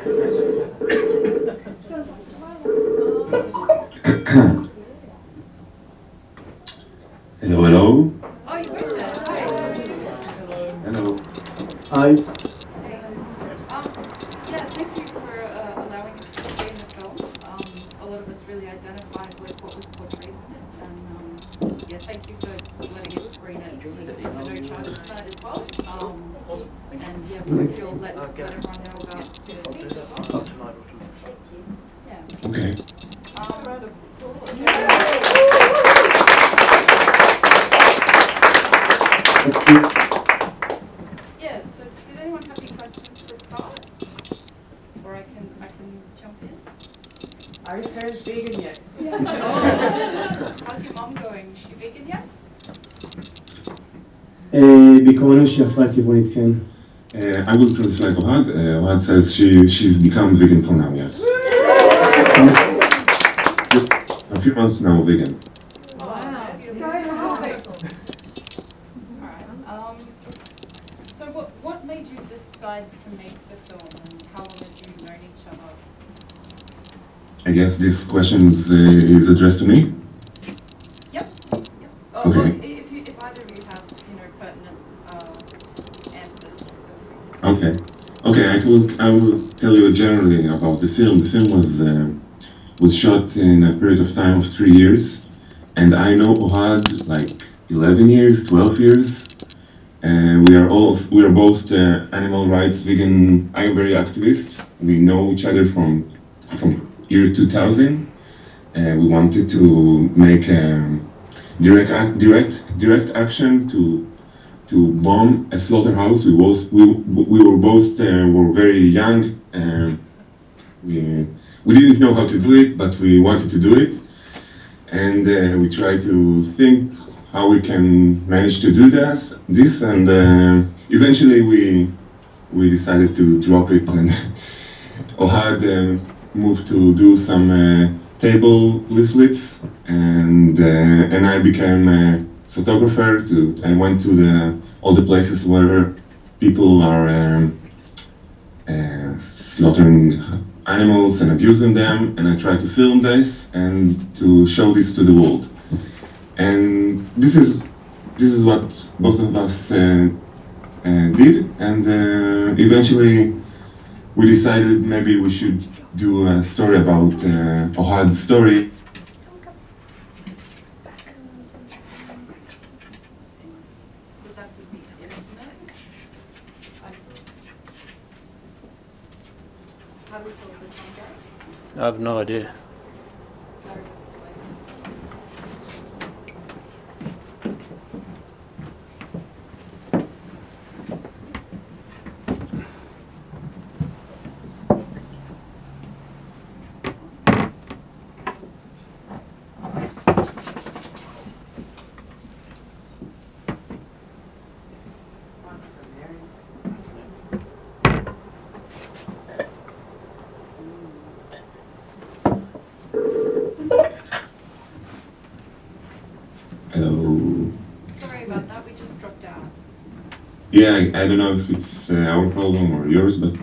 Hello, hello. Oh, you're right there. Hi. Hello. Hi. Hey. Yeah, thank you for allowing us to screen the film. A lot of us really identified with what was portrayed in it, and yeah, thank you for letting us screen it for no charge tonight as well. And yeah, we hope you'll let everyone know about Supermeat as well. Yeah. Okay. Yeah, so did anyone have any questions to start? Or I can jump in. Are your parents vegan yet? How's your mom going? Is she vegan yet? בעיקרון שאפת טבעונית כן. I will translate Ohad. Ohad says she's become vegan for now, yes. A few months now vegan. Oh, wow. Beautiful. Alright. So what made you decide to make the film, and how long have you known each other? I guess this question is addressed to me. Yep. Oh, Okay. well, if either of you have, pertinent answers. Okay. Okay, I will tell you generally about the film. The film was shot in a period of time of 3 years, and I know Ohad like 11 years, 12 years. We are both animal rights, vegan, very activists. We know each other from year 2000. We wanted to make direct action to bomb a slaughterhouse. We were both were very young. We didn't know how to do it, but we wanted to do it, and we tried to think how we can manage to do this, and eventually we decided to drop it, and Ohad moved to do some table leaflets, and I became a photographer. I went to all the places where people are slaughtering animals and abusing them, and I tried to film this and to show this to the world. And this is what both of us did, and eventually we decided maybe we should do a story about Ohad's story. Would that be the internet? How do we tell the time go? I have no idea. Larry was explaining. Hello. Sorry about that, we just dropped out. Yeah, I don't know if it's our problem or yours, but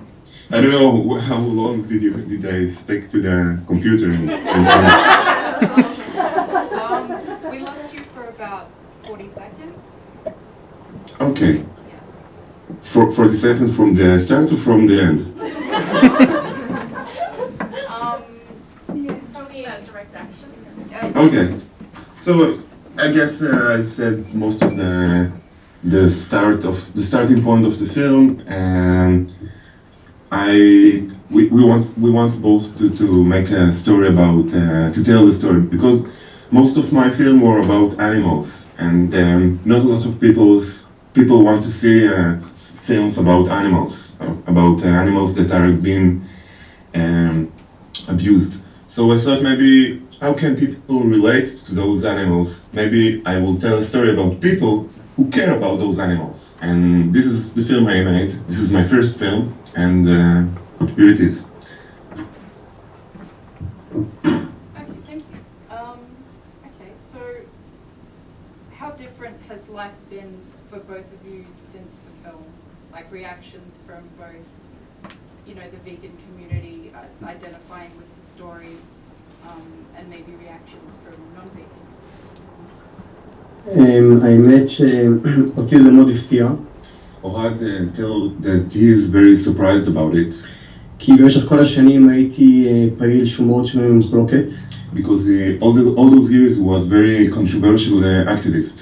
I don't know how long did I stick to the computer We lost you for about 40 seconds. Okay. Yeah. For the sentence from the start or from the end? Probably direct action. Okay. So I guess I said most of the starting point of the film, and we want both to make a story about to tell the story, because most of my film were about animals, and not a lot of people want to see films about animals that are being abused. So I thought maybe how can people relate to those animals? Maybe I will tell a story about people who care about those animals. And this is the film I made. This is my first film, and here it is. Okay, thank you. Okay, so how different has life been for both of you since the film? Like reactions from both you know, the vegan community identifying with the story, and maybe reactions from non-vegans? האמת שאותי זה מאוד הפתיע, Ohad told that he is very surprised about it כי במשך כל השנים הייתי פעיל שהוא מאוד שנוי במחלוקת, because all those years he was very controversial activist.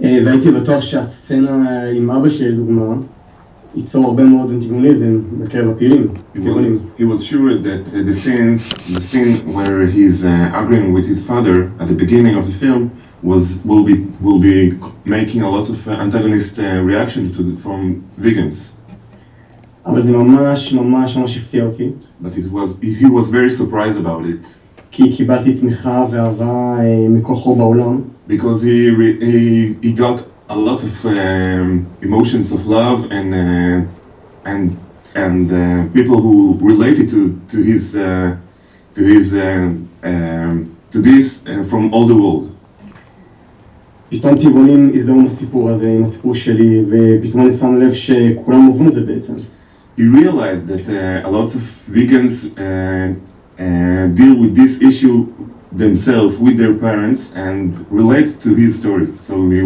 והייתי בטוח שהסצנה עם אבא שלי לדוגמה ייצור הרבה מאוד אנטיגוניזם בקרב הפעילים, טבעונים. He was sure that the scene where he's arguing with his father at the beginning of the film will be making a lot of antagonist reactions from vegans. אבל זה ממש ממש ממש הפתיע אותי, But he was very surprised about it כי קיבלתי תמיכה ואהבה מכל חור בעולם, because he got a lot of emotions of love and people who related to this from all the world. פתאום טבעונים הזדהו עם הסיפור הזה, עם הסיפור שלי, ופתאום אני שם לב שכולם עוברים את זה בעצם. He realized that a lot of vegans deal with this issue themselves with their parents and relate to his story. So he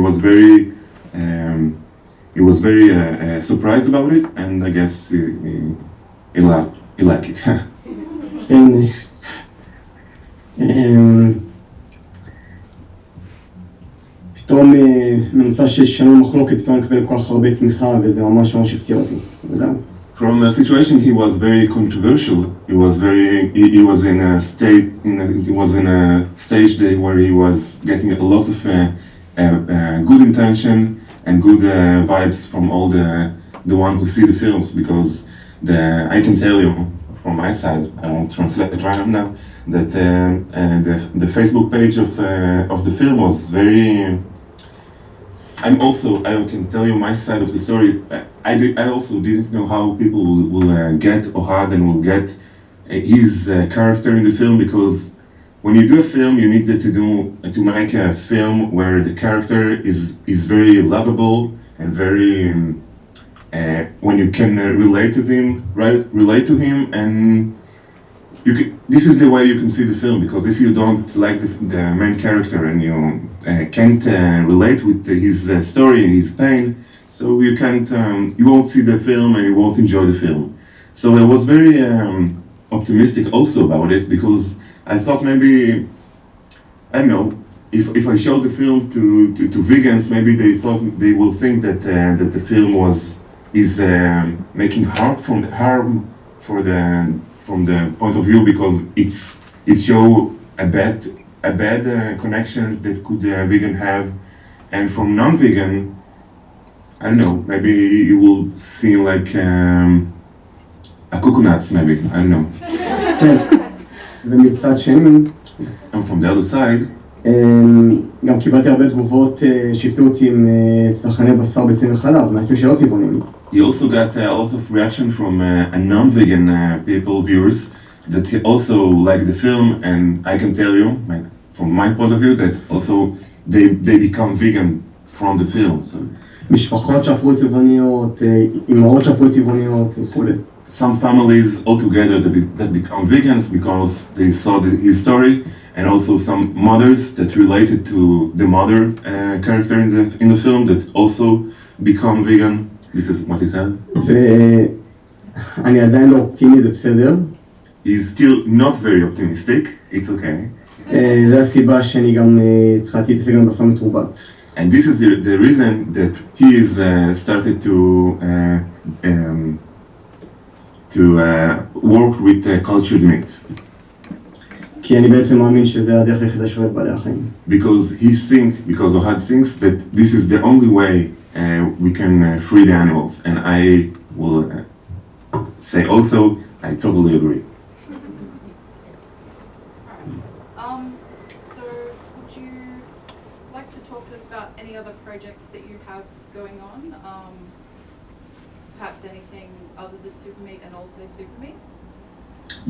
was very surprised about it, and I guess he liked it. פתאום ממצא ששנוי מחלוקת, פתאום לקבל כל כך הרבה תמיכה, וזה ממש ממש הפתיע אותי. From a situation he was very controversial. He was in a stage where he was getting a lot of good intention and good vibes from all the one who see the films, because I can tell you from my side, I won't translate it right now, that the Facebook page of the film was very. I can tell you my side of the story. I also didn't know how people will get Ohad and will get his character in the film, because when you do a film, you need to make a film where the character is very lovable and very when you can relate to him, and this is the way you can see the film, because if you don't like the main character and you can't relate with his story and his pain, so you won't see the film and you won't enjoy the film. So I was very optimistic also about it, because I thought maybe, I don't know, if I show the film to vegans, maybe they will think that the film is making harm from the point of view, because it show a bad connection that could a vegan have, and from non-vegan, I don't know, maybe you will see like a coconuts, maybe, I don't know. ומצד שני, And from the other side, גם קיבלתי הרבה תגובות שהפתיעו אותי עם צרכני בשר ביצים וחלב, מהאנשים שלא טבעונים. he also got a lot of reaction from a non-vegan viewers that he also like the film, and I can tell you, from my point of view, that also they become vegan from the film. So משפחות שהפכו טבעוניות, אימהות שהפכו טבעוניות וכולי. some families altogether that become vegans because they saw his story, and also some mothers that related to the mother character in the film that also become vegan. This is what he said. ואני עדיין לא אופטימי, זה בסדר. He's still not very optimistic. It's okay. זה הסיבה שאני גם התחלתי להתעסק גם בשר מתורבת. And this is the reason that he is started to work with cultured meat. כי אני בעצם מאמין שזה הדרך היחידה של בעלי החיים. Because Ohad thinks that this is the only way we can free the animals, and I will say also I totally agree. So would you like to talk to us about any other projects that you have going on? Perhaps anything other than Supermeat and also Supermeat?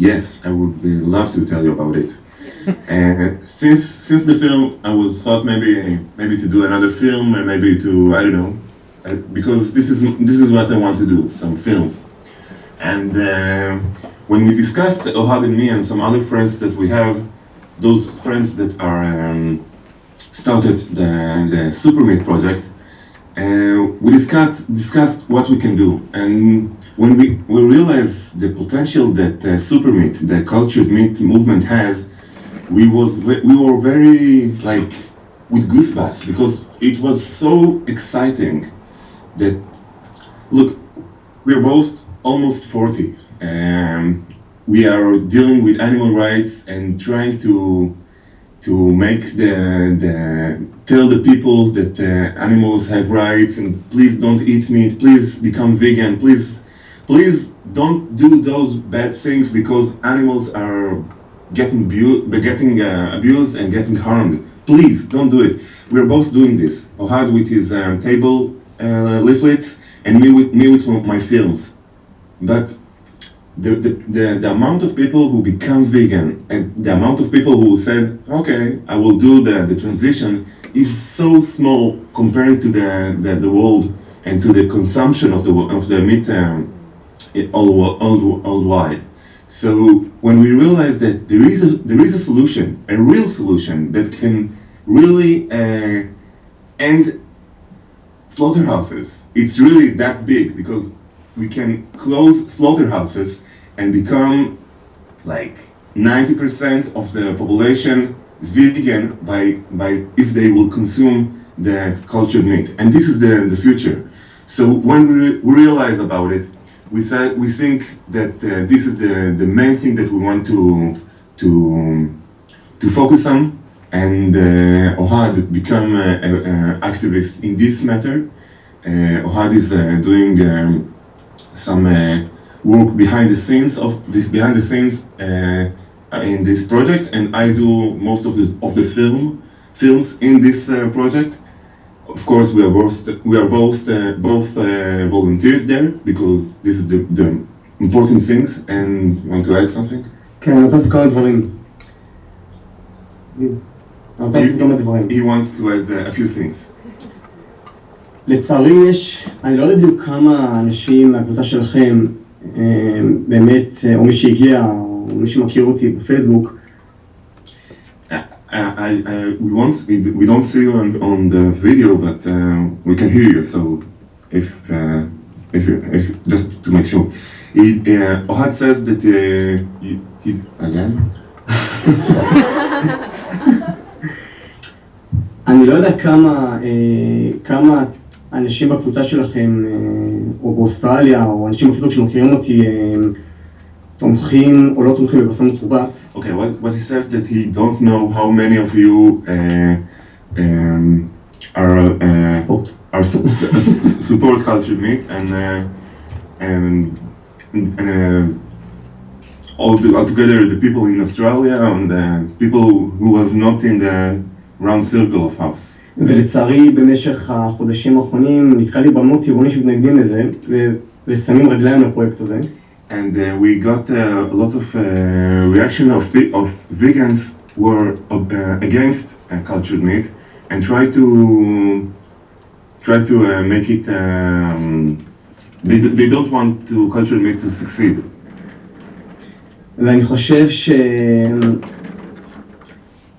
Yes, I would love to tell you about it. Since the film, I was thought maybe to do another film, and maybe to, I don't know, because this is what I want to do, some films. And when we discussed, Ohad and me and some other friends that we have, those friends that are started the Supermeat project, we discussed what we can do. And when we realized the potential that Supermeat, the cultured meat movement has, we were very like with goosebumps, because it was so exciting that, look, we're both almost 40. We are dealing with animal rights and trying to make tell the people that animals have rights, and please don't eat meat, please become vegan, please don't do those bad things because animals are getting abused and getting harmed. Please don't do it. We're both doing this. Ohad with his table leaflets, and me with my films. But the amount of people who become vegan and the amount of people who said, okay, I will do the transition, is so small compared to the world and to the consumption of the meat all wide. So when we realize that there is a solution, a real solution that can really end slaughterhouses, it's really that big, because we can close slaughterhouses and become like 90% of the population vegan by if they will consume the cultured meat. And this is the future. So when we realize about it, we think that this is the main thing that we want to focus on. And Ohad become an activist in this matter. Ohad is doing some work behind the scenes in this project, and I do most of the films in this project. Of course, we are both volunteers there, because this is the important things. And you want to add something? כן, אני רוצה לעשות כמה דברים. אני רוצה לעשות כמה דברים. He wants to add a few things. לצערי אני לא יודע בדיוק כמה אנשים מהקבוצה שלכם באמת, או מי שהגיע, או מי שמכיר אותי בפייסבוק. We don't see you on the video, but we can hear you. So if just to make sure, Ohad says that he again. אני לא יודע כמה אנשים בקבוצה שלכם, או באוסטרליה, או אנשים בפייסבוק שמכירים אותי, תומכים או לא תומכים בבשר מתורבת. Okay, what he says that he don't know how many of you support cultured meat, and altogether the people in Australia and the people who was not in the round circle of us. ולצערי במשך החודשים האחרונים נתקלתי בהמון טבעונים שמתנגדים לזה ושמים רגליים לפרויקט הזה. And we got a lot of reaction of vegans who are against cultured meat and try to make it. They don't want cultured meat to succeed. ואני חושב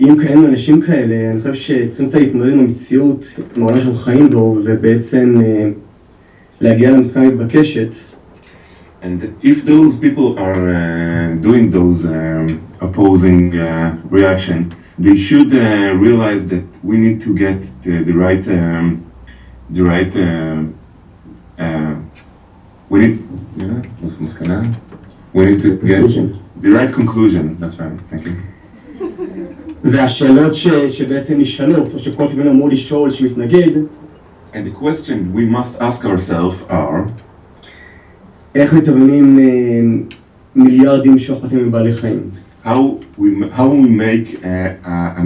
אם קיימים אנשים כאלה, אני חושב שצריכים קצת להתמודד עם המציאות, עם העולם שאנחנו חיים בו, ובעצם להגיע למסקנה מתבקשת. And if those people are doing those opposing reaction, they should realize that we need to get the right we need to get the right conclusion. That's right. Thank you. והשאלות שבעצם נשאלות, או שכל טבעון אמור לשאול שמתנגד. And the question we must ask ourselves are, איך מתאבנים מיליארדים שוחטים מבעלי חיים? How we make a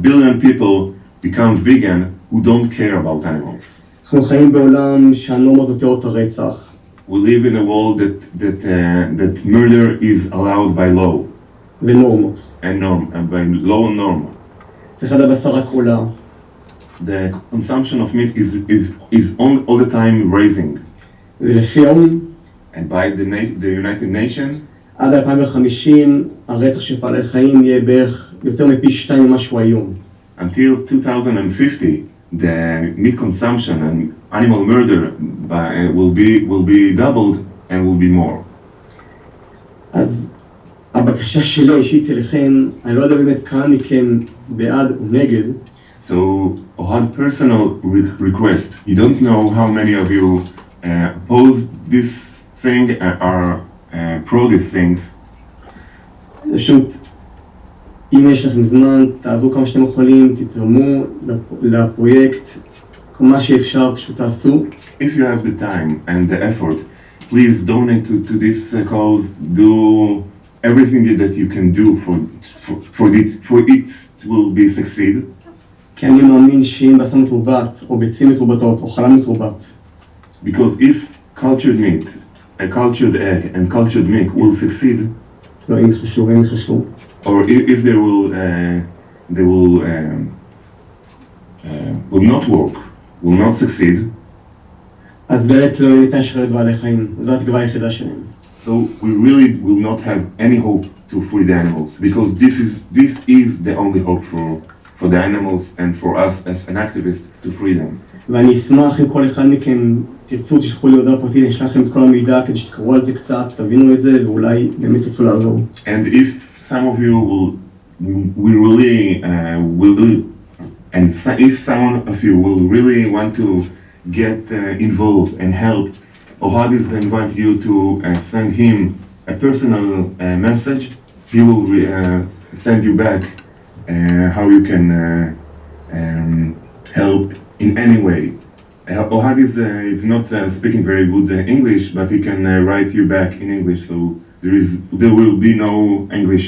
billion people become vegan who don't care about animals. אנחנו חיים בעולם שהנורמות נותרות הרצח. We live in a world that murder is allowed by law. ונורמות. And by law and norm. צריכת הבשר רק עולה. The consumption of meat is all the time raising. ולפי האו"ם, and by the United Nations, עד 2050 הרצח של בעלי חיים יהיה בערך יותר מפי 2 ממה שהוא היום. until 2050, the meat consumption and animal murder will be doubled and will be more. אז הבקשה שלי אישית אליכם, אני לא יודע באמת כמה מכם בעד או נגד. So, Ohad personal request. You don't know how many of you oppose this thing or pro these things. פשוט, אם יש לכם זמן, תעזרו כמה שאתם יכולים, תתרמו לפרויקט, מה שאפשר פשוט תעשו. If you have the time and the effort, please donate to this cause. Do everything that you can do for it will be succeed. כי אני מאמין שאם בשר מתורבת, או ביצים מתורבתות, או חלב מתורבת. Because if cultured meat, a cultured egg and cultured milk will succeed, לא, אם חשוב. or if they will not work, will not succeed, אז באמת לא ניתן לשחרר בעלי חיים, זו התקווה היחידה שלהם. so we really will not have any hope to free the animals, because this is the only hope for the animals and for us as an activist to free them. ואני אשמח אם כל אחד מכם תרצו, תשלחו לי הודעה פרטית, אני אשלח לכם את כל המידע כדי שתקראו על זה קצת, תבינו את זה, ואולי באמת תרצו לעזור. And if some of you if someone of you will really want to get involved and help, Ohad is invite you to send him a personal message. He will send you back how you can help in any way. Ohad is not speaking very good English, but he can write you back in English, so there will be no English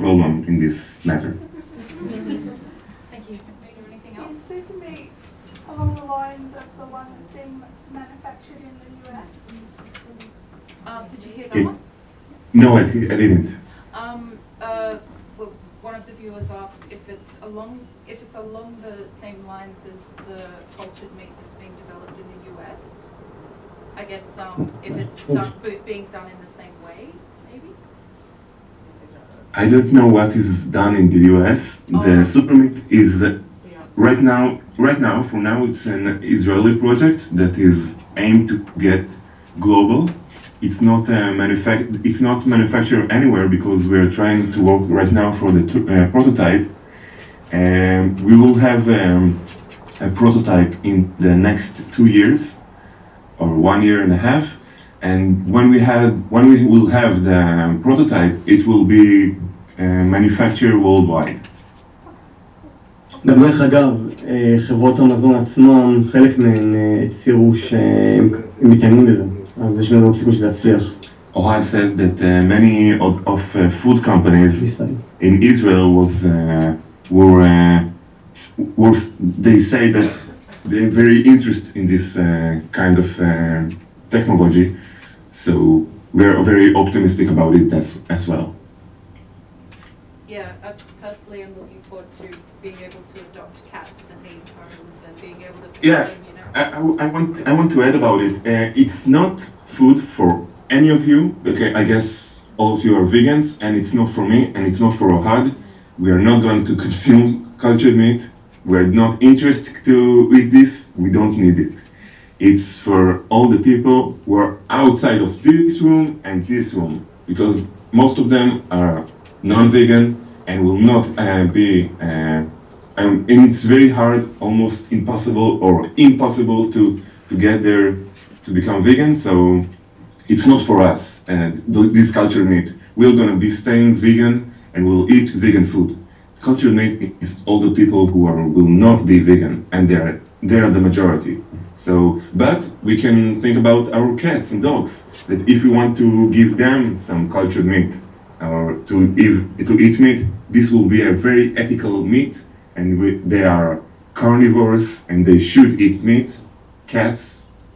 problem in this matter. Thank you. Rita, anything Is else? Supermeat along the lines of the one that's being manufactured in the US? Did you hear that one? No, I didn't. Well, one of the viewers asked if it's along the same lines as the cultured meat that's being developed in the US. I guess if it's being done in the same way, maybe. I don't know what is done in the US. The Supermeat is right now, for now, it's an Israeli project that is aimed to get global. It's not manufactured anywhere because we're trying to work right now for the prototype. We will have a prototype in the next 2 years or 1 year and a half. And when we will have the prototype, it will be manufactured worldwide. דרך אגב, חברות המזון עצמם, חלק מהן הצהירו שהם מתעניינים בזה, אז יש לנו סיכוי שזה יצליח. Ohad says that many of food companies in Israel they say that they're very interested in this kind of technology, so we're very optimistic about it as well. Yeah, personally, I'm looking forward to being able to adopt cats that need homes and being able to feed Yeah, them, you know. I want to add about it. It's not food for any of you. Okay, I guess all of you are vegans, and it's not for me, and it's not for Ohad. We are not going to consume cultured meat. We are not interested to eat this. We don't need it. It's for all the people who are outside of this room and this room, because most of them are non-vegan and will not be. And it's very hard, almost impossible to get there to become vegan. So it's not for us. This cultured meat, we're gonna be staying vegan and we'll eat vegan food. Cultured meat is all the people who will not be vegan, and they are the majority. So, but we can think about our cats and dogs. That if we want to give them some cultured meat or to eat meat, this will be a very ethical meat. And they are carnivores and they should eat meat. Cats,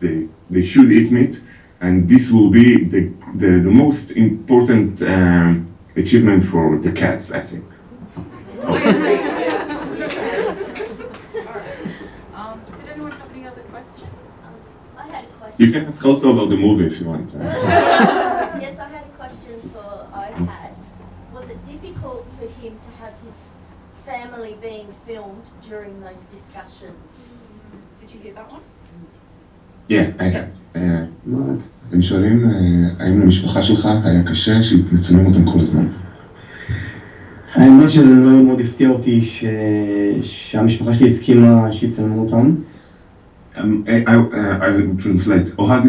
they should eat meat, and this will be the most important achievement for the cats, I think. Did anyone have any other questions? I had a question. You can ask also about the movie if you want. Yes, I had a question for Ohad. Was it difficult for him to have his family being filmed during those discussions? Did you hear that one? Yeah, I have. מה? הם שואלים, האם למשפחה שלך היה קשה שמצלמים אותם כל הזמן? האמת שזה מאוד מאוד הפתיע אותי שהמשפחה שלי הסכימה שיצלמו אותם. I translate. Ohad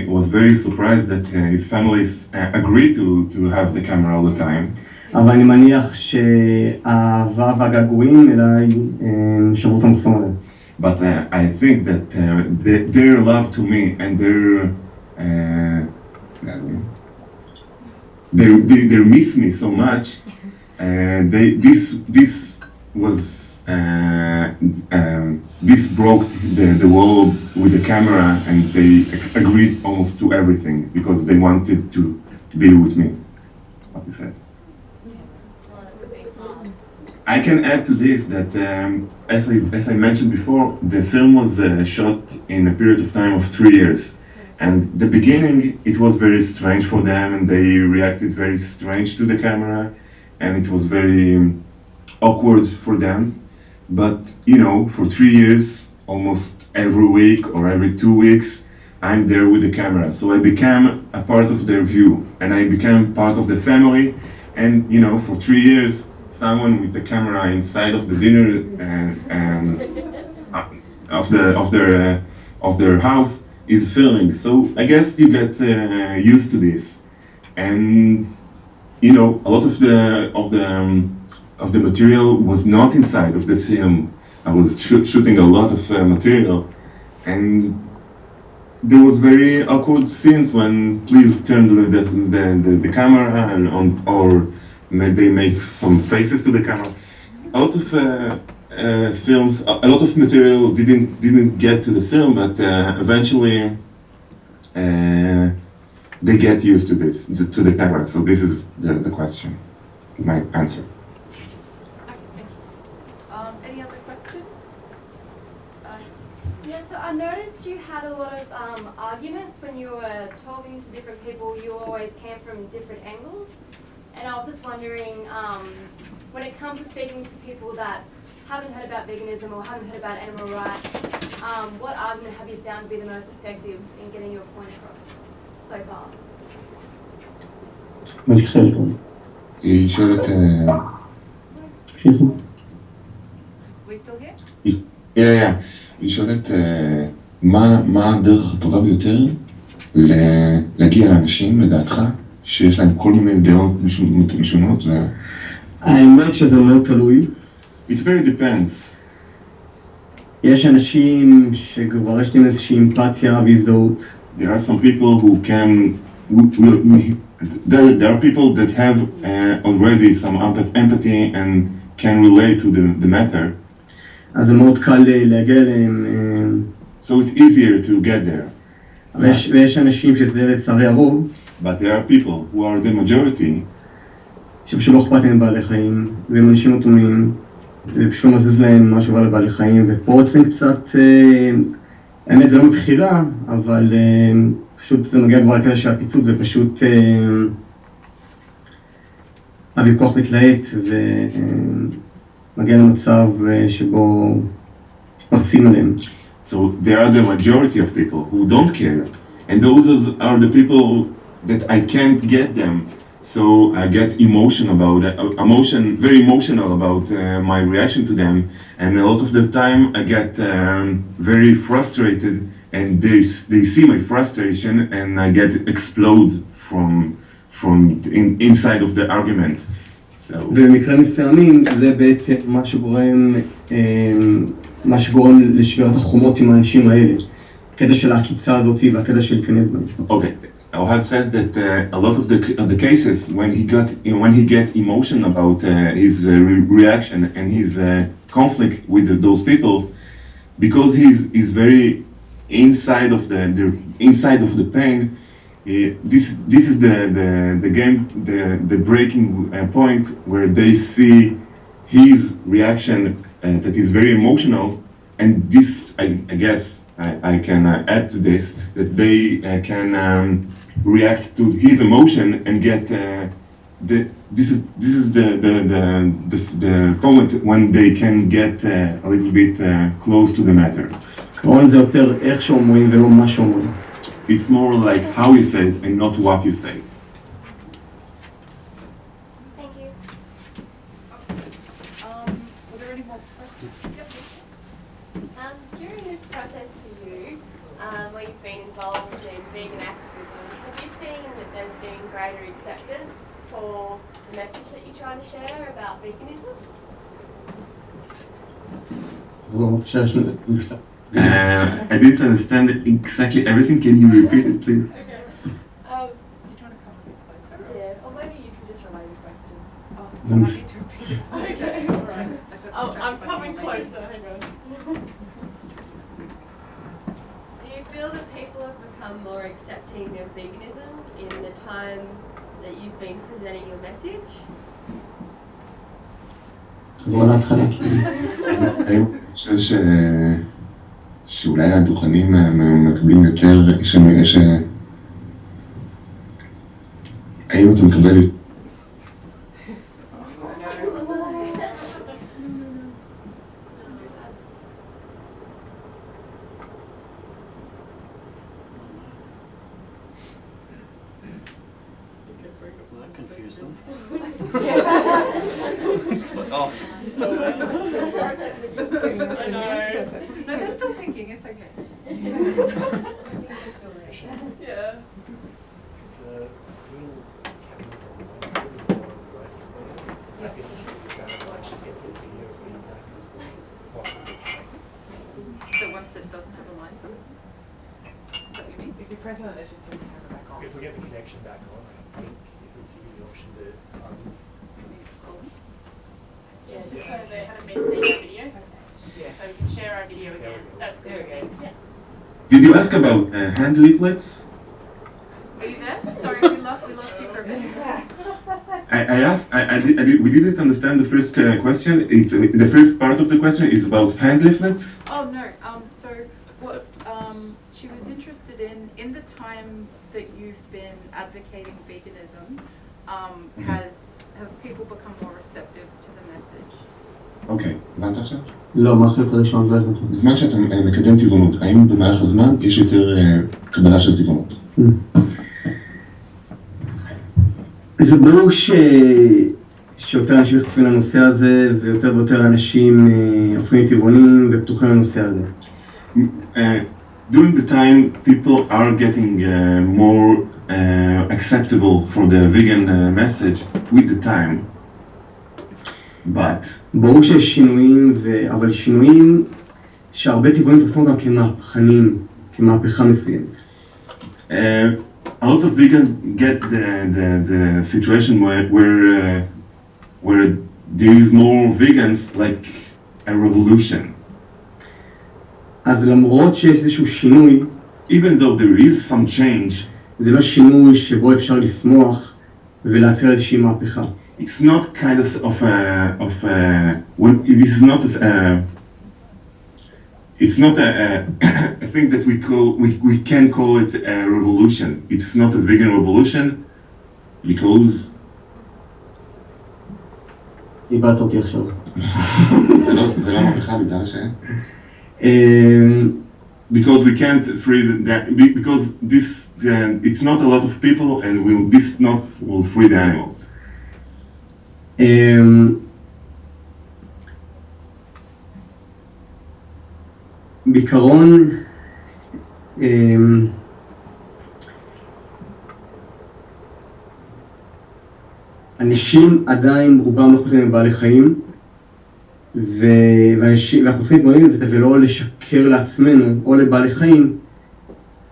was very surprised that his family agreed to have the camera all the time. אבל אני מניח שהאהבה והגעגועים אליי שברו את המחסום הזה. But I think that their love to me and they miss me so much. This broke the wall with the camera, and they agreed almost to everything because they wanted to be with me. What he says. Well, it would be hard. I can add to this that, as I mentioned before, the film was shot in a period of time of 3 years. And the beginning, it was very strange for them, and they reacted very strange to the camera, and it was very awkward for them. But, you know, for 3 years, almost every week or every 2 weeks, I'm there with the camera. So I became a part of their view, and I became part of the family. And, you know, for 3 years, someone with the camera inside of the dinner of their house is filming. So I guess you get used to this, and you know, a lot of the material was not inside of the film. I was shooting a lot of material, and there was very awkward scenes when please turn the camera and on, or they make some faces to the camera. A lot of films, a lot of material didn't get to the film, but eventually they get used to this, to the camera. So this is the question, my answer. Okay, thank you. Any other questions? Yeah, so I noticed you had a lot of arguments when you were talking to different people. You always came from different angles. And I was just wondering, when it comes to speaking to people that haven't heard about veganism or haven't heard about animal rights, what argument have you found to be the most effective in getting your point across so far? היא שואלת, We still here? היא שואלת מה הדרך הטובה ביותר להגיע לאנשים, לדעתך, שיש להם כל מיני דעות משונות. האמת שזה מאוד תלוי. It very depends. יש אנשים שכבר יש להם איזושהי אמפתיה והזדהות. There are some people who can, there are people that have already some empathy and can relate to the matter. אז זה מאוד קל להגיע אליהם. So it's easier to get there. ויש אנשים שזה לצערי הרוב. But there are people who are the majority. שפשוט לא אכפת להם בעלי חיים, והם אנשים אטומים, ופשוט מזיז להם משהו על בעלי חיים, ופה רוצים קצת, האמת זה לא מבחירה, אבל פשוט זה מגיע כבר לכזה שהפיצוץ, ופשוט הוויכוח מתלהט, ומגיע למצב שבו מתפרצים עליהם. So there are the majority of people who don't care, and those are the people that I can't get them. So I get very emotional about my reaction to them, and a lot of the time I get very frustrated, and they see my frustration, and I get explode from inside of the argument. So. במקרה מסוימים זה בעצם מה שגורם לשבירת החומות עם האנשים האלה, הקטע של העקיצה הזאת והקטע של להיכנס בהם. Okay. Ohad said that a lot of the cases when he get emotion about his reaction and his conflict with those people, because he's very inside of the pain. This is the game, the breaking point where they see his reaction that is very emotional, and this I guess I can add to this, that they can react to his emotion and get this is the moment when they can get a little bit close to the matter. כעיקרון זה יותר איך שאומרים ולא מה שאומרים. It's more like how you say it and not what you say. Thank you. Were there any more questions? Yep. During this process for you, where you've been involved in vegan activism, have you seen that there's been greater acceptance for the message that you're trying to share about veganism? I didn't understand exactly everything. Can you repeat it, please? Did you want to come a bit closer? Yeah, or maybe you can just relay the question. Oh, you might need to repeat it. Okay. Sorry, I got Oh, I'm distracted by coming something. closer, hang on. Do you feel that people have become more accepting of veganism in the time that you've been presenting your message? חזרו להתחלה. אני חושב שאולי הדוכנים מקבלים יותר, האם אתה מקבל That confused them. No, they're still thinking, it's okay. Yeah. So once it doesn't have a line through? Is that what you mean? If you press on it, it should turn the camera back on. If we get the connection back on, I think it would give you the option to Yeah, just so they haven't been seeing our video. Yeah. So we can share our video again. That's good. There we go. Yeah. Did you ask about hand leaflets? Are you there? Sorry, we lost you for a minute. I asked, we didn't understand the first question. It's the first part of the question is about hand leaflets. Oh, no, so what, she was interested in the time that you've been advocating veganism, have people become more receptive to the message? אוקיי, הבנת עכשיו? לא, מה החלק הראשון? לא הבנתי. בזמן שאתה מקדם טבעונות, האם במהלך הזמן יש יותר קבלה של טבעונות? זה ברור שיותר אנשים נחשפים לנושא הזה, ויותר ויותר אנשים הופכים טבעונים ופתוחים לנושא הזה. During the time, people are getting more acceptable for the vegan message with the time, but ברור שיש שינויים, אבל שינויים שהרבה טבעונים תופסים אותם כמהפכניים, כמהפכה מסוימת. A lot of vegans get the situation where there is more vegans like a revolution. אז למרות שיש איזשהו שינוי, Even though there is some change, זה לא שינוי שבו אפשר לשמוח ולעצר איזושהי מהפכה. it's not kind of when it is not it's not a thing that we can call it a revolution. It's not a vegan revolution because איבדת אותי עכשיו. זה לא מהפכה בגלל ש... because we can't free that because this it's not a lot of people and this not will free the animals. בעיקרון, אנשים עדיין רובם לא חושבים בבעלי חיים, ואנחנו צריכים להתמודד עם זה כדי לא לשקר לעצמנו או לבעלי חיים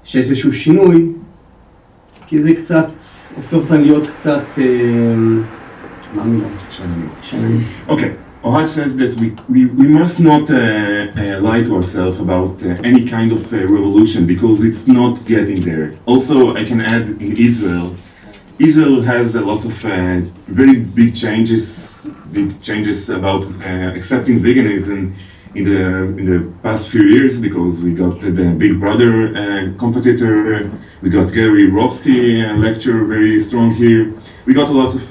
שיש איזשהו שינוי, כי זה קצת הופך אותם להיות קצת מה המילה? שנים. Okay, Ohad says that we must not lie to ourselves about any kind of revolution because it's not getting there. Also, I can add in Israel has a lot of very big changes about accepting veganism, in the past few years because we got the Big Brother competitor, we got Gary Rovsky lecturer very strong here. We got a lot of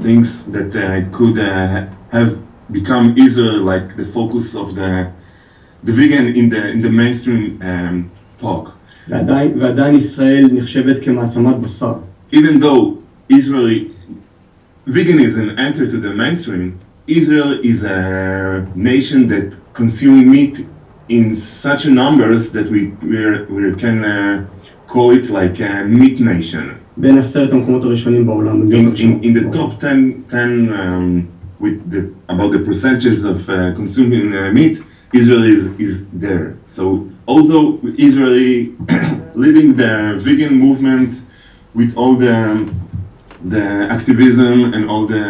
things that could have become Israel like the focus of the vegan in the mainstream talk. ועדיין ישראל נחשבת כמעצמת בשר. Even though veganism entered to the mainstream, Israel is a nation that consumes meat in such numbers that we can call it like a meat nation. בין 10 המקומות הראשונים בעולם. In the top 10 about the percentages of consuming meat, Israel is there. So although Israeli leading the vegan movement with all the activism and all the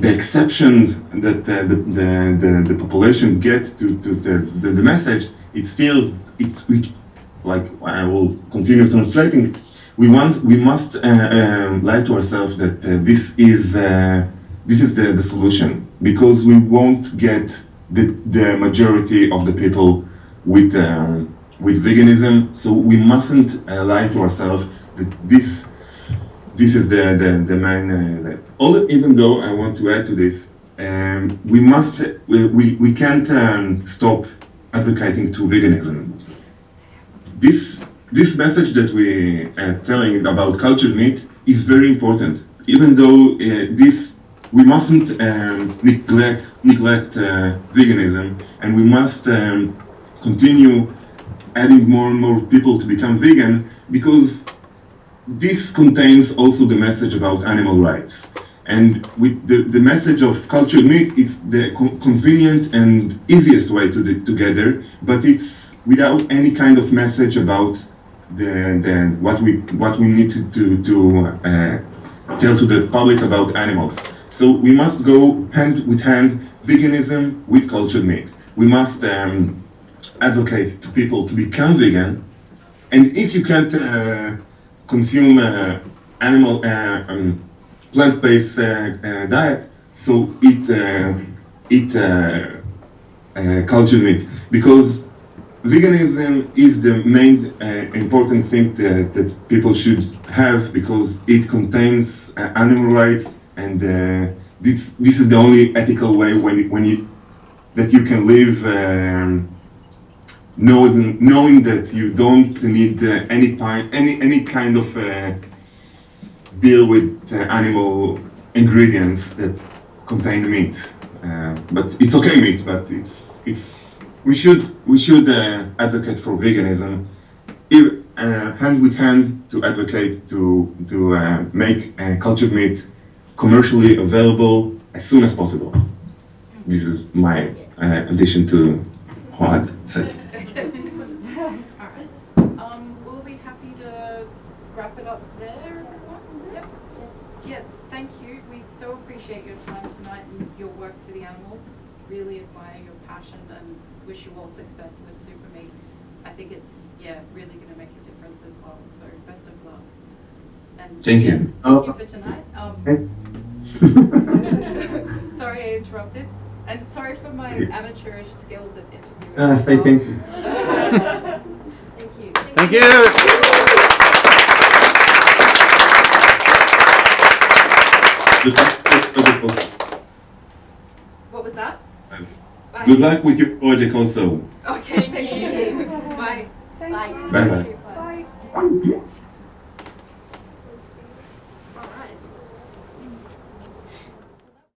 exceptions that the population get to the message, like I will continue translating. We must lie to ourselves that this is the solution, because we won't get the majority of the people with veganism. So we mustn't lie to ourselves that this is the main. Even though I want to add to this, we can't stop advocating to veganism. This message that we are telling about cultured meat is very important. Even though we mustn't neglect veganism, and we must continue adding more and more people to become vegan, because this contains also the message about animal rights. And with the message of cultured meat, it's the convenient and easiest way to get there, but it's without any kind of message about what we need to tell to the public about animals. So we must go hand with hand, veganism with cultured meat. We must advocate to people to become vegan, and if you can't consume plant-based diet, so eat cultured meat, because veganism is the main important thing that people should have, because it contains animal rights, and this is the only ethical way that you can live, knowing that you don't need any kind of deal with animal ingredients that contain meat. But it's okay meat, but we should advocate for veganism, hand with hand, to advocate to make cultured meat commercially available as soon as possible. This is my addition to what said. Alright. We'll be happy to wrap it up there, everyone? Yep. Yeah, thank you. We so appreciate your time tonight and your work for the animals. Really admire your passion and wish you all success with Supermeat. I think it's really going to make a difference as well. So best of luck. And thank you. Thank you for tonight. Sorry I interrupted. And sorry for my amateurish skills at interviewing. Say thank you. Thank you. Thank you. What was that? Bye. Good luck with your project also. Okay, thank you. Bye. Thank Bye. you. Bye bye. Bye.